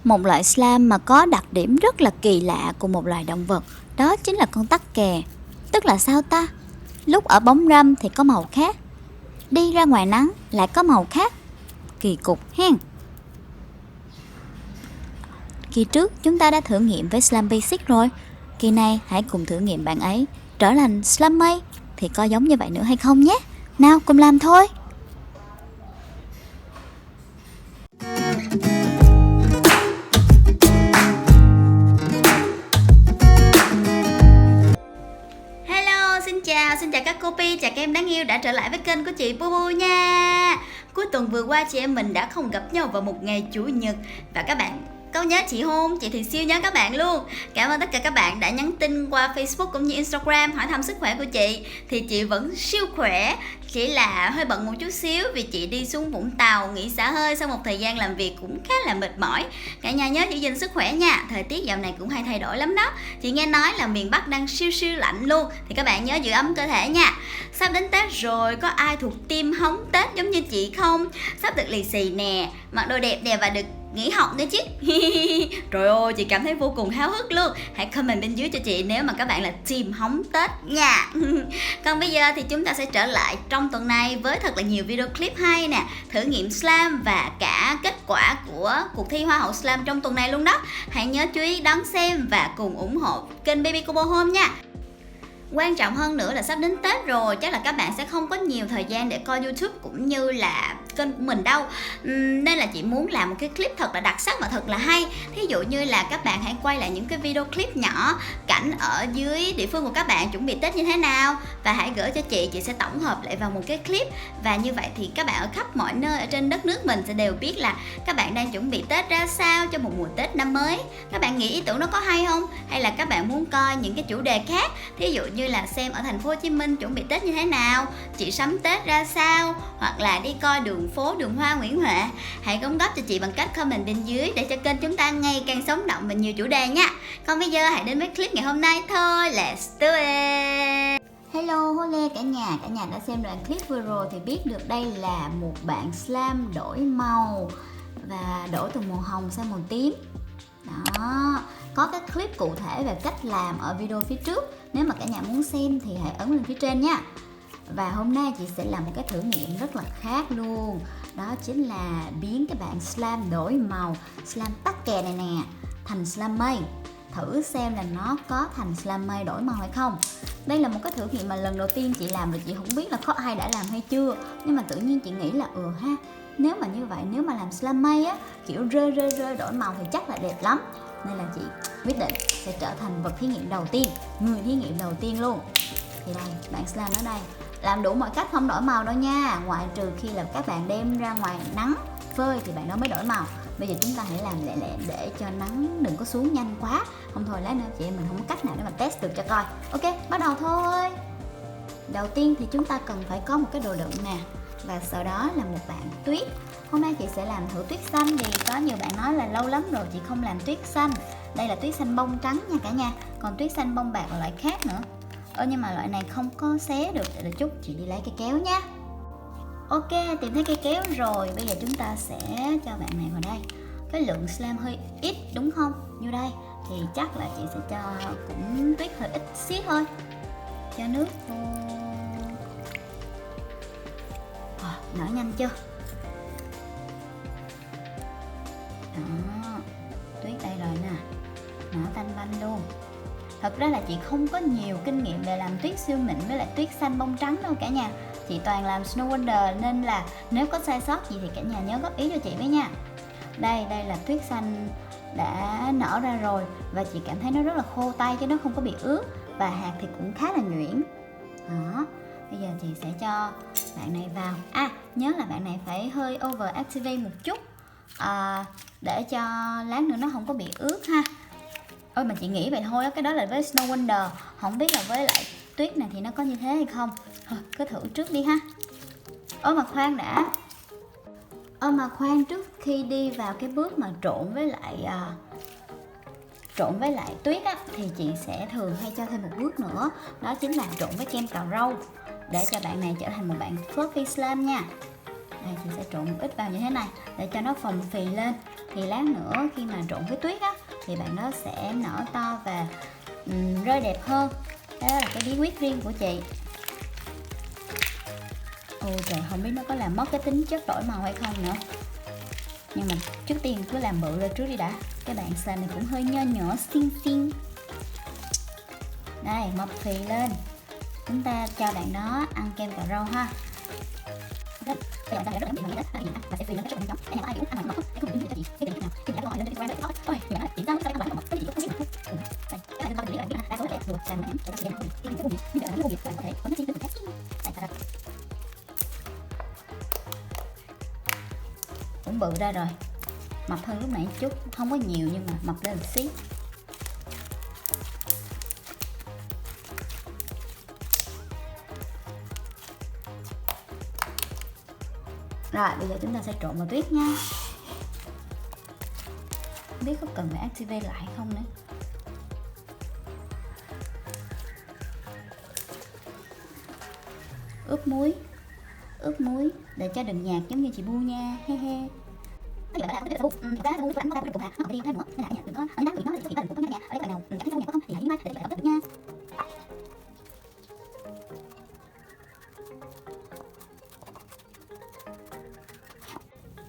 Một loại slime mà có đặc điểm rất là kỳ lạ của một loài động vật, đó chính là con tắc kè. Tức là sao ta? Lúc ở bóng râm thì có màu khác, đi ra ngoài nắng lại có màu khác. Kỳ cục hen. Kỳ trước chúng ta đã thử nghiệm với slime basic rồi. Kỳ này hãy cùng thử nghiệm bạn ấy trở thành slime mây thì có giống như vậy nữa hay không nhé. Nào cùng làm thôi. Xin chào các cô Pi, chào các em đáng yêu đã trở lại với kênh của chị Bubu nha. Cuối tuần vừa qua chị em mình đã không gặp nhau vào một ngày Chủ nhật. Và các bạn có nhớ chị không? Chị thì siêu nhớ các bạn luôn. Cảm ơn tất cả các bạn đã nhắn tin qua Facebook cũng như Instagram hỏi thăm sức khỏe của chị. Thì chị vẫn siêu khỏe, chỉ là hơi bận một chút xíu vì chị đi xuống Vũng Tàu nghỉ xả hơi sau một thời gian làm việc cũng khá là mệt mỏi. Cả nhà nhớ giữ gìn sức khỏe nha. Thời tiết dạo này cũng hay thay đổi lắm đó. Chị nghe nói là miền Bắc đang siêu lạnh luôn, thì các bạn nhớ giữ ấm cơ thể nha. Sắp đến Tết rồi, có ai thuộc team hóng Tết giống như chị không? Sắp được lì xì nè, mặc đồ đẹp nè và được nghỉ học nữa chứ. Trời ơi, chị cảm thấy vô cùng háo hức luôn. Hãy comment bên dưới cho chị nếu mà các bạn là team hóng Tết nha. Còn bây giờ thì chúng ta sẽ trở lại trong tuần này với thật là nhiều video clip hay nè, thử nghiệm slime và cả kết quả của cuộc thi Hoa hậu slime trong tuần này luôn đó. Hãy nhớ chú ý đón xem và cùng ủng hộ kênh Baby Kobo Home nha. Quan trọng hơn nữa là sắp đến Tết rồi, chắc là các bạn sẽ không có nhiều thời gian để coi YouTube cũng như là kênh của mình đâu. Nên là chị muốn làm một cái clip thật là đặc sắc và thật là hay. Thí dụ như là các bạn hãy quay lại những cái video clip nhỏ, cảnh ở dưới địa phương của các bạn chuẩn bị Tết như thế nào, và hãy gửi cho chị sẽ tổng hợp lại vào một cái clip. Và như vậy thì các bạn ở khắp mọi nơi ở trên đất nước mình sẽ đều biết là các bạn đang chuẩn bị Tết ra sao cho một mùa Tết năm mới. Các bạn nghĩ ý tưởng đó có hay không? Hay là các bạn muốn coi những cái chủ đề khác, thí dụ như là xem ở thành phố Hồ Chí Minh chuẩn bị Tết như thế nào, chị sắm Tết ra sao, hoặc là đi coi đường phố đường hoa Nguyễn Huệ. Hãy đóng góp cho chị bằng cách comment bên dưới để cho kênh chúng ta ngày càng sống động và nhiều chủ đề nha. Còn bây giờ hãy đến với clip ngày hôm nay thôi. Let's do it. Hello Hole cả nhà đã xem đoạn clip vừa rồi thì biết được đây là một bạn slime đổi màu và đổi từ màu hồng sang màu tím. Đó, có cái clip cụ thể về cách làm ở video phía trước. Nếu mà cả nhà muốn xem thì hãy ấn lên phía trên nha. Và hôm nay chị sẽ làm một cái thử nghiệm rất là khác luôn. Đó chính là biến cái bạn slime đổi màu, slime tắc kè này nè, thành slime mây. Thử xem là nó có thành slime mây đổi màu hay không. Đây là một cái thử nghiệm mà lần đầu tiên chị làm, rồi chị không biết là có ai đã làm hay chưa. Nhưng mà tự nhiên chị nghĩ là nếu mà như vậy, nếu mà làm slime mây á, kiểu rơi đổi màu thì chắc là đẹp lắm. Nên là chị quyết định sẽ trở thành vật thí nghiệm đầu tiên, người thí nghiệm đầu tiên luôn. Thì đây, bạn slime ở đây làm đủ mọi cách không đổi màu đâu nha, ngoại trừ khi là các bạn đem ra ngoài nắng phơi thì bạn đó mới đổi màu. Bây giờ chúng ta hãy làm lẹ để cho nắng đừng có xuống nhanh quá, không thôi lát nữa chị em mình không có cách nào để mà test được cho coi. Ok, bắt đầu thôi. Đầu tiên thì chúng ta cần phải có một cái đồ đựng nè, và sau đó là một bạn tuyết. Hôm nay chị sẽ làm thử tuyết xanh, vì có nhiều bạn nói là lâu lắm rồi chị không làm tuyết xanh. Đây là tuyết xanh bông trắng nha cả nhà, còn tuyết xanh bông bạc là loại khác nữa. Nhưng mà loại này không có xé được, để chút chị đi lấy cái kéo nha. Ok, tìm thấy cây kéo rồi, bây giờ chúng ta sẽ cho bạn này vào đây. Cái lượng slime hơi ít đúng không? Như đây thì chắc là chị sẽ cho cũng tuyết hơi ít xíu thôi. Cho nước vô. Nở nhanh chưa? Đó, tuyết đây rồi nè, nở tanh banh luôn. Thật ra là chị không có nhiều kinh nghiệm về làm tuyết siêu mịn với lại tuyết xanh bông trắng đâu cả nhà. Chị toàn làm Snow Wonder nên là nếu có sai sót gì thì cả nhà nhớ góp ý cho chị với nha. Đây là tuyết xanh đã nở ra rồi, và chị cảm thấy nó rất là khô tay chứ nó không có bị ướt, và hạt thì cũng khá là nhuyễn. Đó, bây giờ chị sẽ cho bạn này vào. Nhớ là bạn này phải hơi over activate một chút, để cho lát nữa nó không có bị ướt ha. Mà chị nghĩ vậy thôi, cái đó là với Snow Wonder, không biết là với lại tuyết này thì nó có như thế hay không. Thôi cứ thử trước đi ha. Mà khoan đã. Mà khoan, trước khi đi vào cái bước mà trộn với lại tuyết á, thì chị sẽ thường hay cho thêm một bước nữa, đó chính là trộn với kem cào râu, để cho bạn này trở thành một bạn fluffy slime nha. Đây chị sẽ trộn ít vào như thế này để cho nó phồng phì lên. Thì lát nữa khi mà trộn với tuyết á thì bạn đó sẽ nở to và rơi đẹp hơn. Đó là cái bí quyết riêng của chị. Ôi trời, không biết nó có làm mất cái tính chất đổi màu hay không nữa. Nhưng mà trước tiên cứ làm bự ra trước đi đã. Cái bạn slime này cũng hơi nho nhỏ xinh xinh. Đây, mập phì lên. Chúng ta cho bạn đó ăn kem cà rau ha. Cũng bự ra rồi, mập hơn lúc nãy chút, không có nhiều nhưng mà mập lên một xí. Rồi bây giờ chúng ta sẽ trộn vào tuyết nha. Không biết có cần phải activate lại không nữa. Ướp muối để cho đừng nhạt giống như chị Bu nha. He he.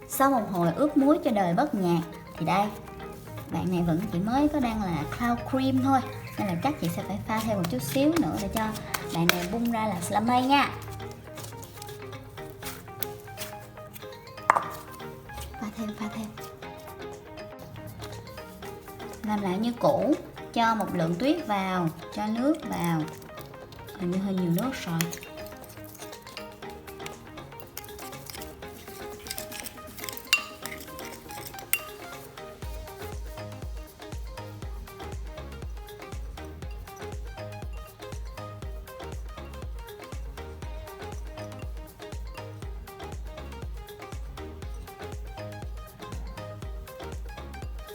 Sau một hồi ướp muối cho đời bớt nhạt thì đây, bạn này vẫn chỉ mới có đang là cloud cream thôi, nên là chắc chị sẽ phải pha thêm một chút xíu nữa để cho bạn này bung ra là slime nha. Pha thêm. Làm lại như cũ, cho một lượng tuyết vào, cho nước vào. Hình như hơi nhiều nước rồi.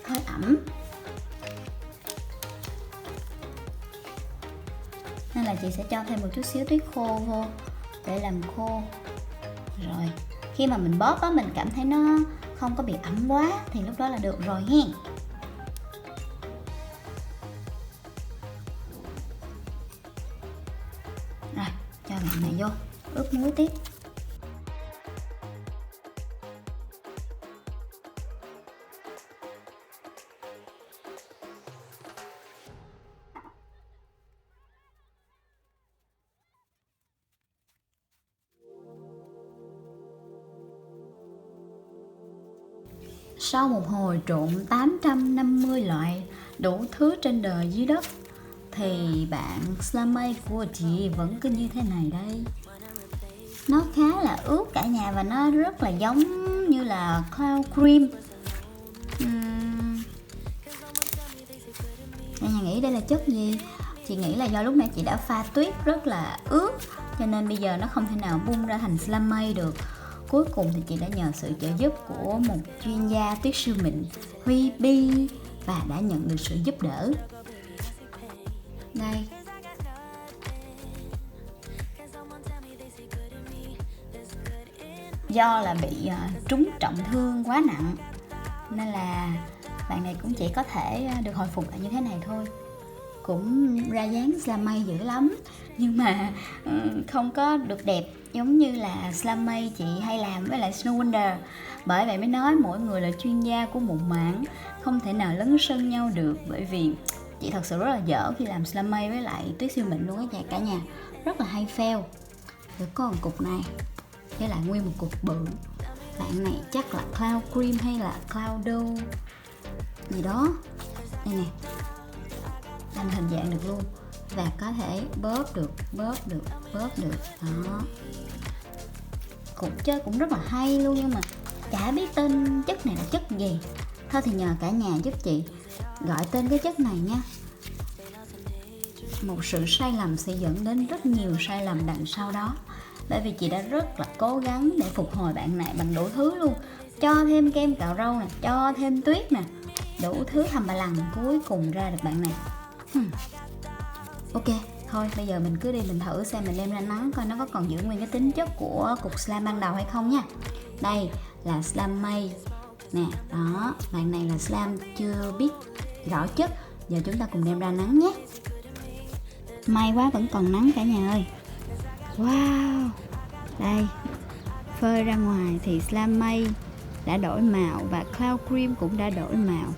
Hơi ẩm nên là chị sẽ cho thêm một chút xíu tuyết khô vô để làm khô. Rồi khi mà mình bóp á, mình cảm thấy nó không có bị ẩm quá thì lúc đó là được rồi hen. Rồi cho bạn này vô ướp muối tiếp. Sau một hồi trộn 850 loại đủ thứ trên đời dưới đất thì bạn slime của chị vẫn cứ như thế này đây. Nó khá là ướt cả nhà và nó rất là giống như là cloud cream. Cả nhà nghĩ đây là chất gì? Chị nghĩ là do lúc nãy chị đã pha tuyết rất là ướt cho nên bây giờ nó không thể nào bung ra thành slime được. Cuối cùng thì chị đã nhờ sự trợ giúp của một chuyên gia tuyết siêu mịn, Huy Bi, và đã nhận được sự giúp đỡ. Đây. Do là bị trúng trọng thương quá nặng nên là bạn này cũng chỉ có thể được hồi phục lại như thế này thôi. Cũng ra dáng slime dữ lắm nhưng mà không có được đẹp giống như là slime chị hay làm với lại Snow Wonder. Bởi vậy mới nói mỗi người là chuyên gia của một mảng, không thể nào lấn sân nhau được. Bởi vì chị thật sự rất là dở khi làm slime với lại tuyết siêu mịn luôn á cả nhà, rất là hay fail. Rồi có một cục này với lại nguyên một cục bự. Bạn này chắc là cloud cream hay là cloud dough gì đó. Đây nè, thành hình dạng được luôn và có thể bóp được đó. Cục chơi cũng rất là hay luôn nhưng mà chả biết tên chất này là chất gì. Thôi thì nhờ cả nhà giúp chị gọi tên cái chất này nha. Một sự sai lầm sẽ dẫn đến rất nhiều sai lầm đằng sau đó. Bởi vì chị đã rất là cố gắng để phục hồi bạn này bằng đủ thứ luôn. Cho thêm kem cạo râu nè, cho thêm tuyết nè, đủ thứ thầm bà lằng, cuối cùng ra được bạn này. Ok, thôi bây giờ mình cứ đi mình thử xem, mình đem ra nắng coi nó có còn giữ nguyên cái tính chất của cục slime ban đầu hay không nha. Đây là slime mây nè, đó, bạn này là slime chưa biết rõ chất. Giờ chúng ta cùng đem ra nắng nhé. May quá vẫn còn nắng cả nhà ơi. Wow, đây, phơi ra ngoài thì slime mây đã đổi màu và cloud cream cũng đã đổi màu.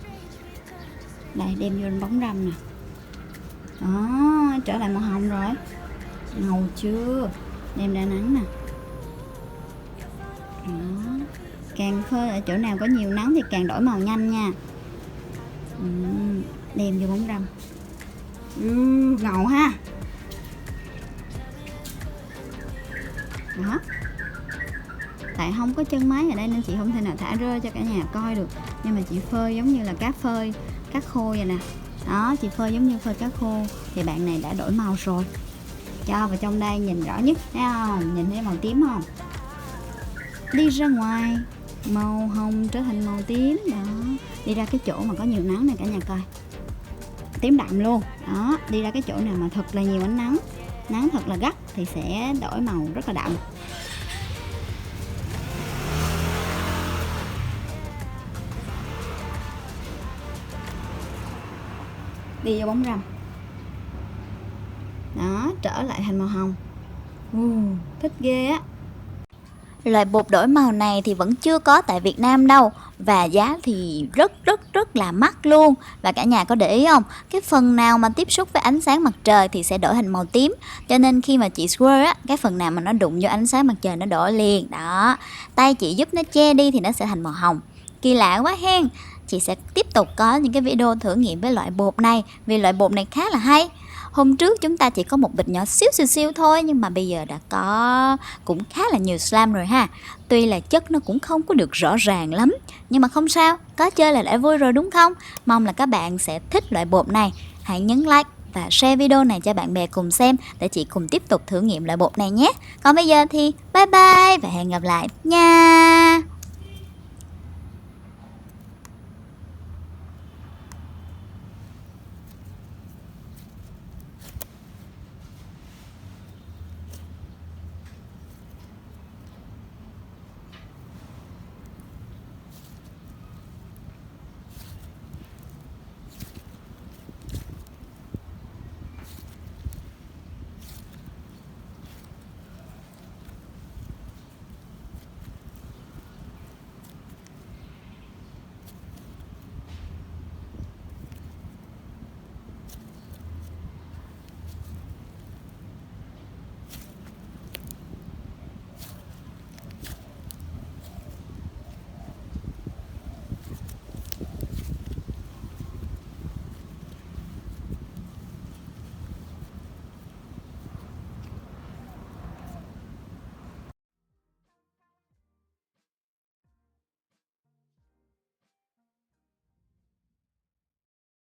Đây, đem vô bóng râm nè. Đó, trở lại màu hồng rồi. Ngầu chưa? Đem ra nắng nè. Đó. Càng phơi ở chỗ nào có nhiều nắng thì càng đổi màu nhanh nha. Đem vô bóng râm. Ngầu ha. Đó. Tại không có chân máy ở đây nên chị không thể nào thả rơi cho cả nhà coi được. Nhưng mà chị phơi giống như là cá khô vậy nè. Đó, chị phơi giống như phơi cá khô. Thì bạn này đã đổi màu rồi. Cho vào trong đây nhìn rõ nhất, thấy không? Nhìn thấy màu tím không? Đi ra ngoài, màu hồng trở thành màu tím. Đó, đi ra cái chỗ mà có nhiều nắng này cả nhà coi. Tím đậm luôn. Đó, đi ra cái chỗ nào mà thật là nhiều ánh nắng, nắng thật là gắt thì sẽ đổi màu rất là đậm. Đi vô bóng râm. Đó, trở lại thành màu hồng. Thích ghê á. Loại bột đổi màu này thì vẫn chưa có tại Việt Nam đâu. Và giá thì rất là mắc luôn. Và cả nhà có để ý không? Cái phần nào mà tiếp xúc với ánh sáng mặt trời thì sẽ đổi thành màu tím. Cho nên khi mà chị swirl á, cái phần nào mà nó đụng vô ánh sáng mặt trời nó đổi liền. Đó, tay chị giúp nó che đi thì nó sẽ thành màu hồng. Kỳ lạ quá hen. Chị sẽ tiếp tục có những cái video thử nghiệm với loại bột này. Vì loại bột này khá là hay. Hôm trước chúng ta chỉ có một bịch nhỏ xíu thôi, nhưng mà bây giờ đã có cũng khá là nhiều slime rồi ha. Tuy là chất nó cũng không có được rõ ràng lắm, nhưng mà không sao, có chơi là đã vui rồi đúng không? Mong là các bạn sẽ thích loại bột này. Hãy nhấn like và share video này cho bạn bè cùng xem để chị cùng tiếp tục thử nghiệm loại bột này nhé. Còn bây giờ thì bye bye và hẹn gặp lại nha.